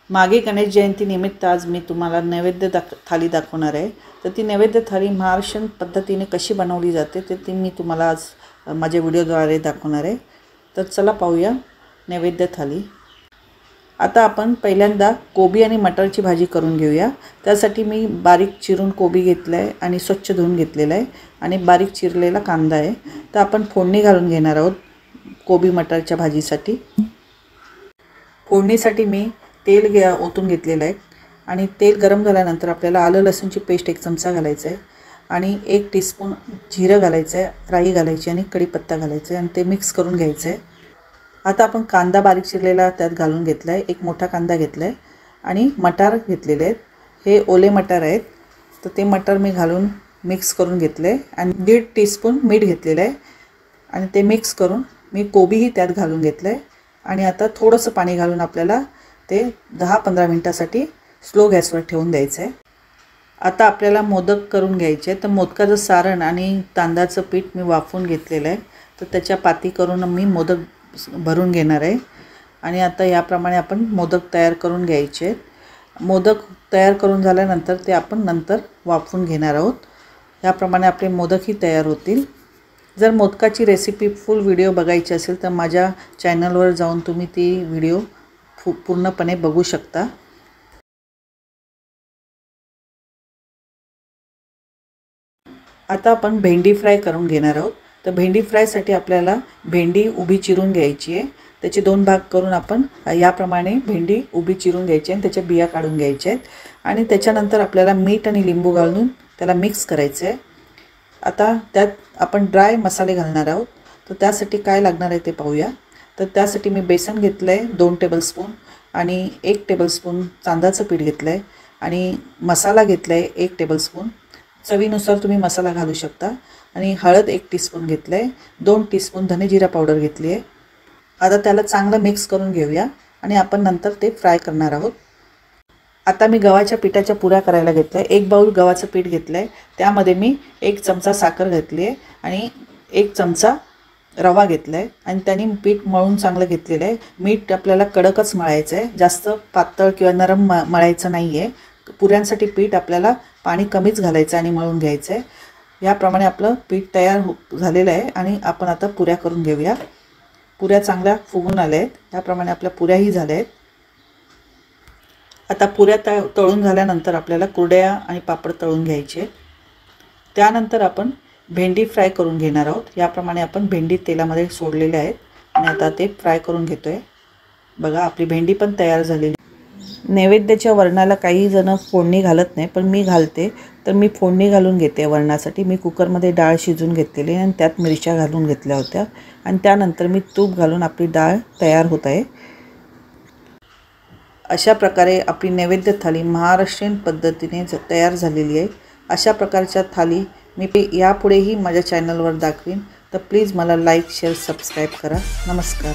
मागे गणेश जयंती निमित्त आज मी तुम्हाला नैवेद्य थाली दाखवणार आहे। तर ती नैवेद्य थाली महाराष्ट्रीयन पद्धतीने कशी बनवली जाते ते मी तुम्हाला आज माझ्या व्हिडिओद्वारे दाखवणार आहे। तर चला पाहूया नैवेद्य थाली। आता आपण पहिल्यांदा कोबी आणि मटरची भाजी करून घेऊया। त्यासाठी मी बारीक चिरून कोबी घेतलाय आणि स्वच्छ धुवून घेतलेला आहे आणि बारीक चिरलेला कांदा आहे। तर आपण फोडणी घालून घेणार आहोत कोबी मटरच्या भाजीसाठी। फोडणीसाठी मी तेल ओतून घेतलेलं आहे आणि तेल गरम झाल्यानंतर आपल्याला आलं लसूणची पेस्ट 1 चमचा घालायचा आहे आणि 1 टीस्पून जिरं घालायचं आहे, राई घालायची आणि कढीपत्ता घालायचा आहे आणि ते मिक्स करून घ्यायचं आहे। आता आपण कांदा बारीक चिरलेला त्यात घालून घेतला आहे। 1 मोठा कांदा घेतला आहे आणि मटार घेतलेले आहेत। हे ओले मटार आहेत। तर ते मटार मी घालून मिक्स करून घेतले आणि 1.5 टीस्पून मीठ घेतलेलं आहे आणि ते मिक्स करून मी कोबीही त्यात घालून घेतलं आहे आणि आता थोडंसं पाणी घालून आपल्याला ते 10-15 मिनिटांसाठी स्लो गॅसवर ठेवून द्यायचं आहे। आता आपल्याला मोदक करून घ्यायचे। तर मोदकाचं सारण आणि तांदळाचं पीठ मी वाफवून घेतलेलं आहे। तर त्याच्या पाती करून मी मोदक भरून घेणार आहे आणि आता याप्रमाणे आपण मोदक तयार करून घ्यायचे। मोदक तयार करून झाल्यानंतर ते आपण नंतर वाफवून घेणार आहोत। याप्रमाणे आपले मोदकही तयार होतील। जर मोदकाची रेसिपी फुल व्हिडिओ बघायची असेल तर माझ्या चॅनलवर जाऊन तुम्ही ती व्हिडिओ पूर्णपणे बघू शकता। आता आपण भेंडी फ्राय करून घेणार आहोत। तर भेंडी फ्रायसाठी आपल्याला भेंडी उभी चिरून घ्यायची आहे। त्याचे 2 भाग करून आपण याप्रमाणे भेंडी उभी चिरून घ्यायची आणि त्याच्या बिया काढून घ्यायच्या आहेत आणि त्याच्यानंतर आपल्याला मीठ आणि लिंबू घालून त्याला मिक्स करायचं आहे। आता त्यात आपण ड्राय मसाले घालणार आहोत। तर त्यासाठी काय लागणार आहे ते पाहूया। तर त्यासाठी मी बेसन घेतलं आहे 2 टेबलस्पून आणि 1 टेबलस्पून तांदळाचं पीठ घेतलं आहे आणि मसाला घेतला आहे 1 टेबलस्पून। चवीनुसार तुम्ही मसाला घालू शकता आणि हळद 1 टीस्पून घेतलं आहे, 2 टीस्पून धने जिरा पावडर घेतली आहे। आता त्याला चांगलं मिक्स करून घेऊया आणि आपण नंतर ते फ्राय करणार आहोत। आता मी गव्हाच्या पिठाच्या पुऱ्या करायला घेतल्या। 1 बाउल गव्हाचं पीठ घेतलं आहे, त्यामध्ये मी 1 चमचा साखर घातली आहे आणि 1 चमचा रवा घेतला आहे आणि त्याने पीठ मळून चांगलं घेतलेलं आहे। मीठ आपल्याला कडकच मळायचं आहे, जास्त पातळ किंवा नरम मळायचं नाही आहे। पुऱ्यांसाठी पीठ आपल्याला पाणी कमीच घालायचं आणि मळून घ्यायचं आहे। याप्रमाणे आपलं पीठ तयार झालेलं आहे आणि आपण आता पुऱ्या करून घेऊया। पुऱ्या चांगल्या फुगून आल्या आहेत। याप्रमाणे आपल्या पुऱ्याही झाल्या आहेत। आता पुऱ्या तळून झाल्यानंतर आपल्याला कुरडया आणि पापड तळून घ्यायचे। त्यानंतर आपण भेंडी फ्राय करून घेणार आहोत। याप्रमाणे आपण भेंडी तेलामध्ये सोडलेल्या आहेत आणि आता ते फ्राय करून घेतोय। बघा आपली भेंडी पण तयार झालेली। नैवेद्याच्या वरणाला काही जण फोडणी घालत नाही, पण मी घालते। तर मी फोडणी घालून घेते वरणासाठी। मी कुकरमध्ये डाळ शिजून घेतलेली आणि त्यात मिरच्या घालून घेतल्या होत्या आणि त्यानंतर मी तूप घालून आपली डाळ तयार होत आहे। अशा प्रकारे आपली नैवेद्य थाली महाराष्ट्रीयन पद्धतीने तयार झालेली आहे। अशा प्रकारच्या थाली मी यापुढेही माझ्या चॅनलवर दाखवीन। तर प्लीज मला लाईक, शेअर, सबस्क्राईब करा। नमस्कार।